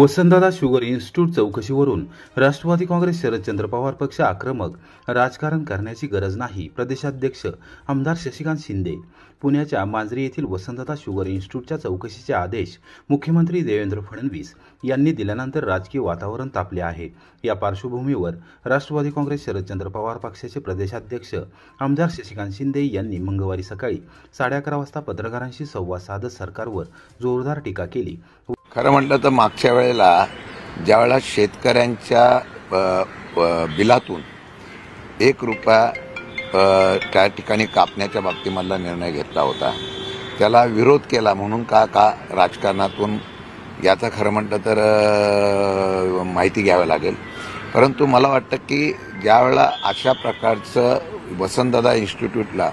Vasantdada sugar institute चौकशीवरून Rashtrawadi Congress Sharadchandra Pawar पक्ष आक्रमक राजकारण करण्याची गरज नाही. प्रदेशाध्यक्ष आमदार शशिकांत शिंदे. पुण्याच्या मांजरी येथील वसंतदादा शुगर इन्स्टिट्यूटच्या चौकशीचे आदेश मुख्यमंत्री देवेंद्र फडणवीस यांनी दिल्यानंतर राजकीय वातावरण तापले आहे. या पार्श्वभूमीवर राष्ट्रवादी काँग्रेस शरदचंद्र पवार पक्षाचे प्रदेशाध्यक्ष आमदार शशिकांत शिंदे यांनी मंगळवारी सकाळी 11:30 वाजता पत्रकारांशी संवाद साधत सरकारवर जोरदार टीका केली. खरं म्हटलं तर मागच्या वेळेला ज्यावेळेला शेतकऱ्यांच्या बिलातून 1 रुपया त्या ठिकाणी कापण्याच्या बाबतीमधला निर्णय घेतला होता, त्याला विरोध केला म्हणून का राजकारणातून याचं खरं म्हटलं तर माहिती घ्यावी लागेल. परंतु मला वाटतं की ज्यावेळेला अशा प्रकारचं वसंतदादा इन्स्टिट्यूटला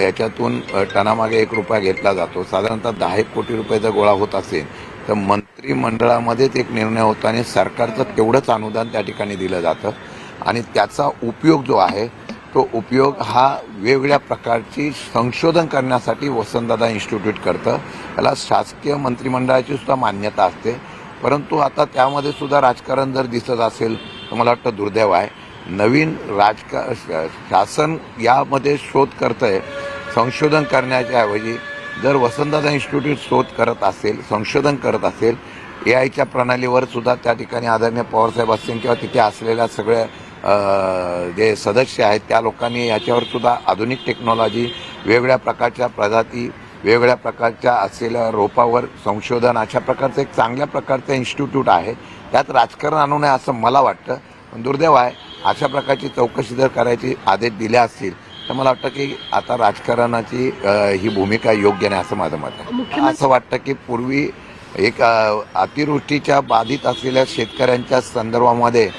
याच्यातून टनामागे 1 रुपया घेतला जातो, साधारणतः 10 कोटी रुपयाचा गोळा होत असेल तर मंत्रिमंडळामध्येच एक निर्णय होतो आणि सरकारचं तेवढंच अनुदान त्या ठिकाणी दिलं जातं आणि त्याचा उपयोग जो आहे तो उपयोग हा वेगवेगळ्या प्रकारची संशोधन करण्यासाठी वसंतदादा इन्स्टिट्यूट करतं. त्याला शासकीय मंत्रिमंडळाची सुद्धा मान्यता असते. परंतु आता त्यामध्ये सुद्धा राजकारण जर दिसत असेल तर मला वाटतं दुर्दैव आहे. नवीन शासन यामध्ये शोध करतंय संशोधन करण्याच्या ऐवजी. जर वसंतदादा इन्स्टिट्यूट शोध करत असेल, संशोधन करत असेल, AI प्रणालीवर सुद्धा त्या ठिकाणी आदरणीय पवारसाहेब असतील किंवा तिथे असलेल्या सगळ्या जे सदस्य आहेत त्या लोकांनी याच्यावर सुद्धा आधुनिक टेक्नॉलॉजी, वेगवेगळ्या प्रकारच्या प्रजाती, वेगवेगळ्या प्रकारच्या असलेल्या रोपावर संशोधन, अशा प्रकारचं एक चांगल्या प्रकारचं इन्स्टिट्यूट आहे. त्यात राजकारण आणू नये असं मला वाटतं. पण दुर्दैव आहे, अशा प्रकारची चौकशी जर करायची आदेश दिले असतील तर मला वाटतं की आता राजकारणाची ही भूमिका योग्य नाही असं माझं मत आहे. असं वाटतं की पूर्वी एक अतिवृष्टीच्या बाधित असलेल्या शेतकऱ्यांच्या संदर्भामध्ये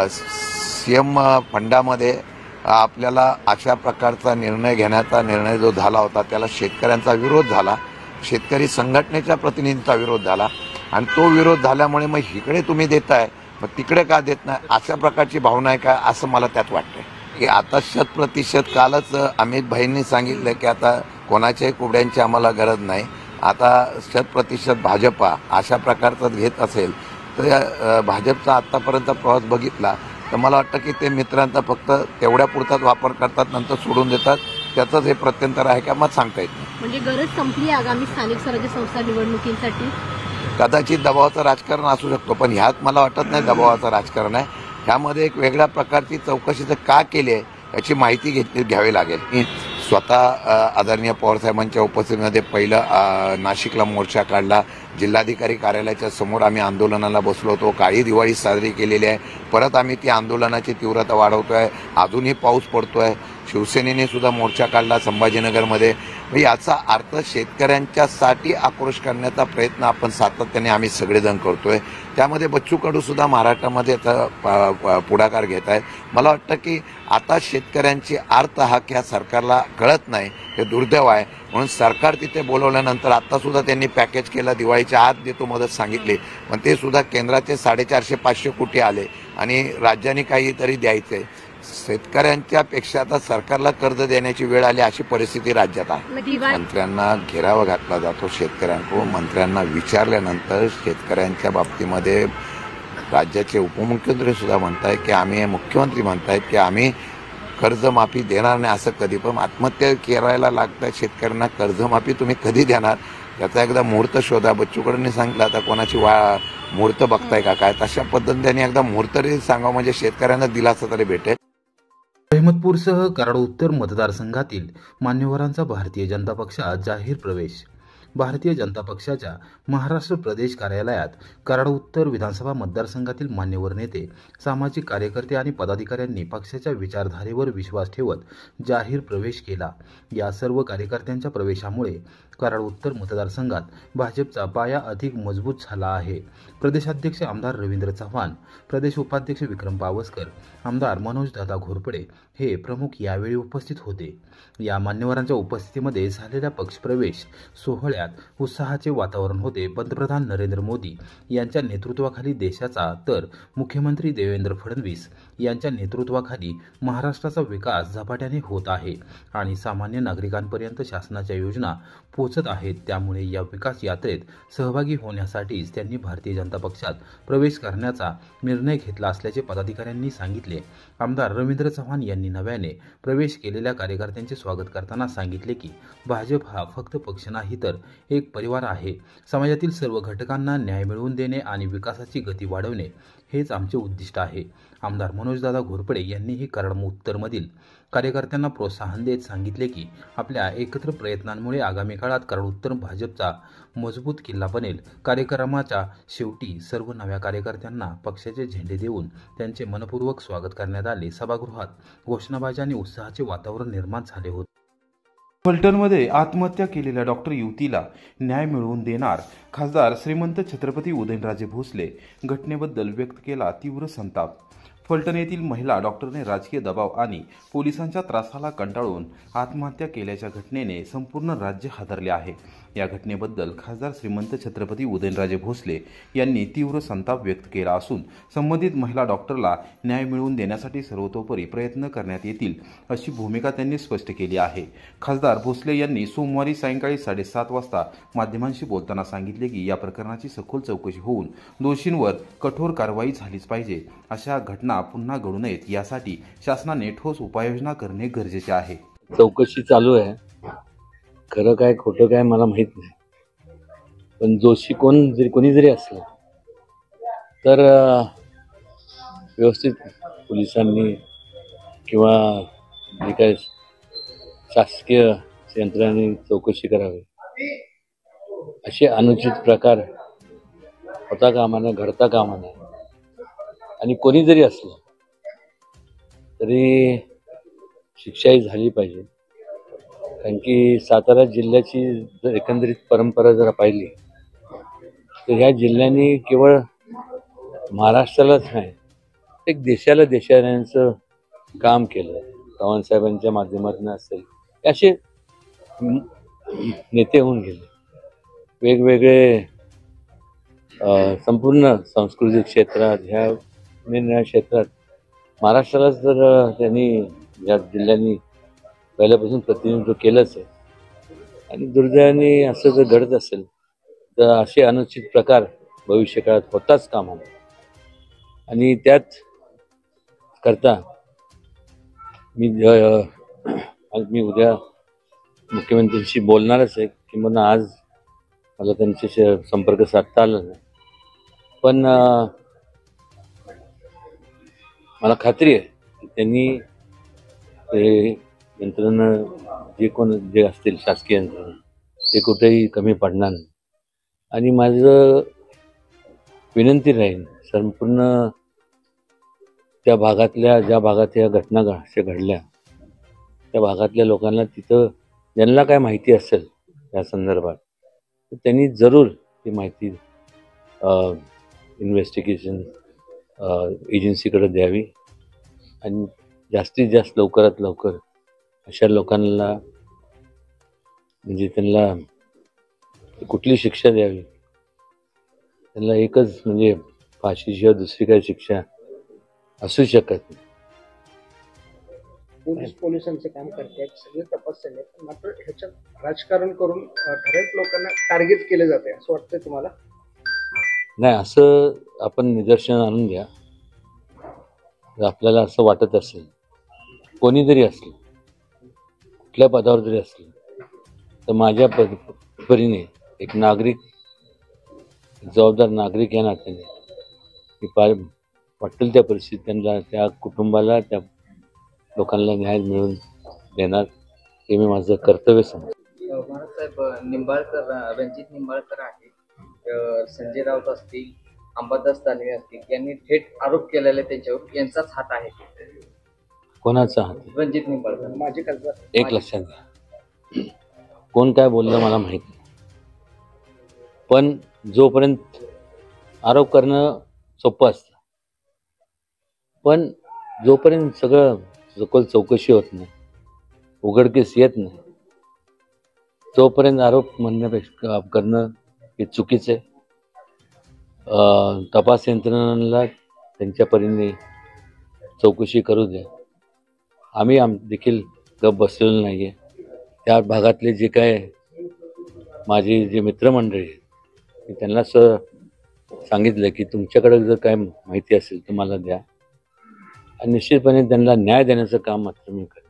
सीएम फंडामध्ये आपल्याला अशा प्रकारचा निर्णय घेण्याचा निर्णय जो झाला होता त्याला शेतकऱ्यांचा विरोध झाला, शेतकरी संघटनेच्या प्रतिनिधींचा विरोध झाला आणि तो विरोध झाल्यामुळे मग इकडे तुम्ही देताय मग तिकडे का देत नाही, अशा प्रकारची भावना आहे का असं मला त्यात वाटतंय. की आता 100% कालच अमित भाईंनी सांगितलं की आता कोणाच्याही कुबड्यांची आम्हाला गरज नाही, आता 100% भाजपा अशा प्रकारचं घेत असेल तर भाजपचा आत्तापर्यंत प्रवास बघितला तर मला वाटतं की ते मित्रांचा फक्त तेवढ्या पुरताच वापर करतात, नंतर सोडून देतात. त्याचंच हे प्रत्यंतर आहे का मग सांगता येत नाही. म्हणजे गरज संपली आगामी स्थानिक स्वराज्य संस्था निवडणुकीसाठी. कदाचित दबावाचं राजकारण असू शकतो, पण ह्यात मला वाटत नाही दबावाचं राजकारण आहे. ह्यामध्ये एक वेगळ्या प्रकारची चौकशी जर का केली आहे याची माहिती घ्यावी लागेल. मी स्वतः आदरणीय पवारसाहेबांच्या उपस्थितीमध्ये पहिलं नाशिकला मोर्चा काढला, जिल्हाधिकारी कार्यालयाच्या समोर आम्ही आंदोलनाला बसलो होतो, काळी दिवाळी साजरी केलेली आहे. परत आम्ही ती आंदोलनाची तीव्रता वाढवतोय. अजूनही पाऊस पडतोय. शिवसेनेने सुद्धा मोर्चा काढला संभाजीनगरमध्ये. याचा अर्थ शेतकऱ्यांच्यासाठी आक्रोश करण्याचा प्रयत्न आपण सातत्याने आम्ही सगळेजण करतोय. त्यामध्ये बच्चू कडू सुद्धा महाराष्ट्रामध्ये पुढाकार घेत आहेत. मला वाटतं की आता शेतकऱ्यांची आर्त हाक ह्या सरकारला कळत नाही, हे दुर्दैव आहे. म्हणून सरकार तिथे बोलवल्यानंतर आता सुद्धा त्यांनी पॅकेज केलं, दिवाळीच्या आत देतो मदत सांगितली, पण ते सुद्धा केंद्राचे 450-500 कोटी आले आणि राज्यांनी काहीतरी द्यायचंय. शेतकऱ्यांच्या पेक्षा आता सरकारला कर्ज देण्याची वेळ आली अशी परिस्थिती राज्यात आहे. मंत्र्यांना घेरावा घातला जातो शेतकऱ्यांकडून. मंत्र्यांना विचारल्यानंतर शेतकऱ्यांच्या बाबतीमध्ये राज्याचे उपमुख्यमंत्री सुद्धा म्हणतायत की आम्ही, मुख्यमंत्री म्हणतायत की आम्ही कर्जमाफी देणार नाही. असं कधी पण आत्महत्या करायला लागतात शेतकऱ्यांना, कर्जमाफी तुम्ही कधी देणार याचा एकदा मुहूर्त शोधा. बच्चू कडूंनी सांगितलं आता कोणाची मुहूर्त बघताय का काय, तशा पद्धतीने त्यांनी एकदा मुहूर्त तरी सांगा म्हणजे शेतकऱ्यांना दिलासा तरी भेटेल. अहमदपूरसह कराड उत्तर मतदारसंघातील मान्यवरांचा भारतीय जनता पक्षात जाहीर प्रवेश. भारतीय जनता पक्षाच्या महाराष्ट्र प्रदेश कार्यालयात कराड उत्तर विधानसभा मतदारसंघातील मान्यवर नेते, सामाजिक कार्यकर्ते आणि पदाधिकाऱ्यांनी पक्षाच्या विचारधारेवर विश्वास ठेवत जाहीर प्रवेश केला. या सर्व कार्यकर्त्यांच्या प्रवेशामुळे कराड उत्तर मतदारसंघात भाजपचा पाया अधिक मजबूत झाला आहे. प्रदेशाध्यक्ष आमदार रवींद्र चव्हाण, प्रदेश उपाध्यक्ष विक्रम पावसकर, आमदार मनोजदादा घोरपडे हे प्रमुख यावेळी उपस्थित होते. या मान्यवरांच्या उपस्थितीमध्ये झालेल्या पक्षप्रवेश सोहळ्यात उत्साहाचे वातावरण होते. पंतप्रधान नरेंद्र मोदी यांच्या नेतृत्वाखाली देशाचा तर मुख्यमंत्री देवेंद्र फडणवीस यांच्या नेतृत्वाखाली महाराष्ट्राचा विकास झपाट्याने होत आहे आणि सामान्य नागरिकांपर्यंत शासनाच्या योजना पोहोचत आहेत. त्यामुळे या विकास यात्रेत सहभागी होण्यासाठीच त्यांनी भारतीय जनता पक्षात प्रवेश करण्याचा निर्णय घेतला असल्याचे पदाधिकाऱ्यांनी सांगितले. आमदार रवींद्र चव्हाण यांनी नव्याने प्रवेश केलेल्या कार्यकर्त्यांचे स्वागत करताना सांगितले की भाजप हा फक्त पक्ष नाही तर एक परिवार आहे. समाजातील सर्व घटकांना न्याय मिळवून देणे आणि विकासाची गती वाढवणे हेच आमचे उद्दिष्ट आहे. आमदार मनोजदादा घोरपडे यांनीही कराड उत्तरमधील कार्यकर्त्यांना प्रोत्साहन देत सांगितले की आपल्या एकत्र प्रयत्नांमुळे आगामी काळात कराड उत्तर भाजपचा मजबूत किल्ला बनेल. कार्यक्रमाच्या शेवटी सर्व नव्या कार्यकर्त्यांना पक्षाचे झेंडे देऊन त्यांचे मनपूर्वक स्वागत करण्यात आले. सभागृहात घोषणाबाजी आणि उत्साहाचे वातावरण निर्माण झाले होते. फलटणमध्ये आत्महत्या केलेल्या डॉक्टर युवतीला न्याय मिळवून देणार खासदार श्रीमंत छत्रपती उदयनराजे भोसले घटनेबद्दल व्यक्त केला तीव्र संताप. फलटण येथील महिला डॉक्टरने राजकीय दबाव आणि पोलिसांच्या त्रासाला कंटाळून आत्महत्या केल्याच्या घटनेने संपूर्ण राज्य हादरले आहे. या घटनेबद्दल खासदार श्रीमंत छत्रपती उदयनराजे भोसले यांनी तीव्र संताप व्यक्त केला असून संबंधित महिला डॉक्टरला न्याय मिळवून देण्यासाठी सर्वतोपरी प्रयत्न करण्यात येतील अशी भूमिका त्यांनी स्पष्ट केली आहे. खासदार भोसले यांनी सोमवारी सायंकाळी 7:30 वाजता माध्यमांशी बोलताना सांगितले की या प्रकरणाची सखोल चौकशी होऊन दोषींवर कठोर कारवाई झालीच पाहिजे. अशा घटना पुन्हा घडू नयेत यासाठी शासनाने ठोस उपाययोजना करणे गरजेचे आहे. चौकशी चालू आहे. खरं काय खोटं काय मला माहित नाही, पण दोषी कोणी जरी असलं तर व्यवस्थित पोलिसांनी किंवा जे काय शासकीय यंत्रणांनी चौकशी करावी. असे अनुचित प्रकार होता कामा नये, घडता कामा नये. आणि कोणी जरी असलं तरी शिक्षाही झाली पाहिजे. कारण की सातारा जिल्ह्याची जर एकंदरीत परंपरा जर पाहिली तर ह्या जिल्ह्याने केवळ महाराष्ट्रालाच नाही एक देशाचं काम केलं. चव्हाणसाहेबांच्या माध्यमातून असेल असे नेते होऊन गेले. वेगवेगळे संपूर्ण सांस्कृतिक क्षेत्रात ह्या क्षेत्रात महाराष्ट्रालाच जर त्यांनी या जिल्ह्यांनी पहिल्यापासून प्रतिनिधित्व केलंच आहे. आणि दुर्दैवाने असं जर घडत असेल तर असे अनुचित प्रकार भविष्यकाळात होताच कामा नये. आणि त्यात करता मी उद्या मुख्यमंत्र्यांशी बोलणारच आहे. किंवा आज मला त्यांच्याशी संपर्क साधता आला नाही, पण मला खात्री आहे की त्यांनी ते यंत्रणा जे असतील शासकीय यंत्रणा ते कुठेही कमी पडणार नाही. आणि माझं विनंती राहील संपूर्ण त्या भागातल्या ज्या भागात या घटना घडल्या त्या भागातल्या लोकांना तिथं ज्यांना काय माहिती असेल या संदर्भात तर त्यांनी जरूर ती माहिती इन्व्हेस्टिगेशन एजन्सीकडे द्यावी. आणि जास्तीत जास्त लवकरात लवकर अशा लोकांना म्हणजे त्यांना कुठली शिक्षा द्यावी. त्यांना एकच म्हणजे फाशीशिवाय दुसरी काही शिक्षा असू शकत नाही. पोलिसांचं काम करतात, सगळे तपासले, पण मात्र ह्याच्यात राजकारण करून ठराविक लोकांना टार्गेट केले जाते असं वाटतंय तुम्हाला? नाही, असं आपण निदर्शन आणून घ्या. आपल्याला असं वाटत असेल कोणी जरी असलं कुठल्या पदावर जरी असलं तर माझ्या परीने एक नागरिक जबाबदार नागरिक या नात्याने मी वाटेल त्या परिस्थितीत त्यांना त्या कुटुंबाला त्या लोकांना न्याय मिळवून देणार हे मी माझं कर्तव्य समजतो. साहेब निंबाळकर रणजित निंबाळकर आहे, संजय राऊत असतील, अंबादास दानवे असतील यांनी थेट आरोप केलेले त्यांच्यावर यांचाच हात आहे. कोणाचा हात? रणजित निंबाळकर माझे खासदार. एक लक्षात घ्या, कोण काय बोललं मला माहित नाही, पण जोपर्यंत आरोप करणं सोपं असतं पण जोपर्यंत सगळं सखोल चौकशी होत नाही, उघडकीस येत नाही, तोपर्यंत आरोप म्हणण्यापेक्षा करणं हे चुकीचं आहे. तपास यंत्रणांना त्यांच्या परीने चौकशी करू द्या. आम्ही देखील गप बसलेलो नाही आहे. त्या भागातले जे काय माझे जे मित्रमंडळी आहेत मी त्यांना सांगितलं की तुमच्याकडे जर काय माहिती असेल तर मला द्या आणि निश्चितपणे त्यांना न्याय देण्याचं काम मात्र मी करेन.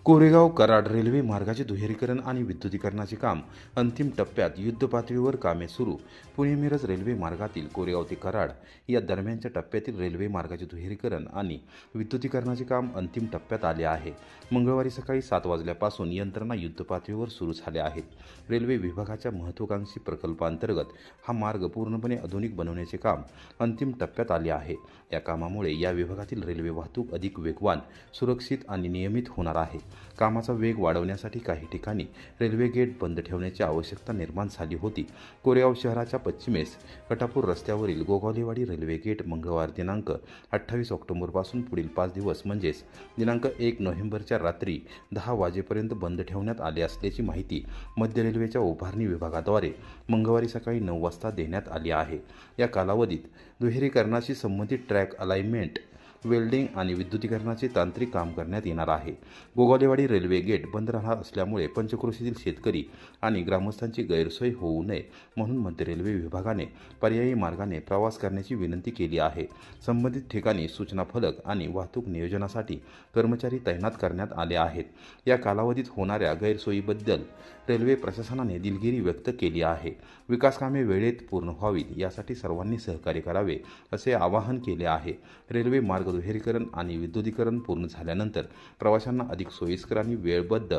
कोरेगाव कराड रेल्वे मार्गाचे दुहेरीकरण आणि विद्युतीकरणाचे काम अंतिम टप्प्यात युद्धपातळीवर कामे सुरू. पुणे मिरज रेल्वे मार्गातील कोरेगाव ते कराड या दरम्यानच्या टप्प्यातील रेल्वे मार्गाचे दुहेरीकरण आणि विद्युतीकरणाचे काम अंतिम टप्प्यात आले आहे. मंगळवारी सकाळी 7 वाजल्यापासून यंत्रणा युद्धपातळीवर सुरू झाल्या आहेत. रेल्वे विभागाच्या महत्त्वाकांक्षी प्रकल्पांतर्गत हा मार्ग पूर्णपणे आधुनिक बनवण्याचे काम अंतिम टप्प्यात आले आहे. या कामामुळे या विभागातील रेल्वे वाहतूक अधिक वेगवान, सुरक्षित आणि नियमित होणार आहे. कामाचा वेग वाढवण्यासाठी काही ठिकाणी रेल्वे गेट बंद ठेवण्याची आवश्यकता निर्माण झाली होती. कोरेगाव शहराच्या पश्चिमेस कटापूर रस्त्यावरील गोगावलेवाडी रेल्वे गेट मंगळवार दिनांक 28 ऑक्टोबरपासून पुढील 5 दिवस म्हणजेच दिनांक 1 नोव्हेंबरच्या रात्री 10 वाजेपर्यंत बंद ठेवण्यात आले असल्याची माहिती मध्य रेल्वेच्या उभारणी विभागाद्वारे मंगळवारी सकाळी 9 वाजता देण्यात आली आहे. या कालावधीत दुहेरीकरणाशी संबंधित ट्रॅक अलाइनमेंट, वेल्डिंग आणि विद्युतीकरणाचे तांत्रिक काम करण्यात येणार आहे. गोगावलेवाडी रेल्वे गेट बंद राहणार असल्यामुळे पंचक्रोशीतील शेतकरी आणि ग्रामस्थांची गैरसोय होऊ नये म्हणून मध्य रेल्वे विभागाने पर्यायी मार्गाने प्रवास करण्याची विनंती केली आहे. संबंधित ठिकाणी सूचना फलक आणि वाहतूक नियोजनासाठी कर्मचारी तैनात करण्यात आले आहेत. या कालावधीत होणाऱ्या गैरसोयीबद्दल रेल्वे प्रशासनाने दिलगिरी व्यक्त केली आहे. विकासकामे वेळेत पूर्ण व्हावीत यासाठी सर्वांनी सहकार्य करावे असे आवाहन केले आहे. रेल्वे मार्ग दुहेरीकरण आणि विद्युतीकरण पूर्ण झाल्यानंतर प्रवाशांना अधिक सोयीस्कर आणि वेळबद्ध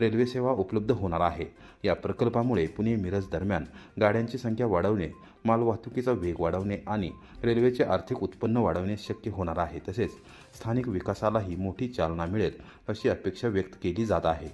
रेल्वे सेवा उपलब्ध होणार आहे. या प्रकल्पामुळे पुणे मिरज दरम्यान गाड्यांची संख्या वाढवणे, मालवाहतुकीचा वेग वाढवणे आणि रेल्वेचे आर्थिक उत्पन्न वाढवणे शक्य होणार आहे. तसेच स्थानिक विकासालाही मोठी चालना मिळेल अशी अपेक्षा व्यक्त केली जात आहे.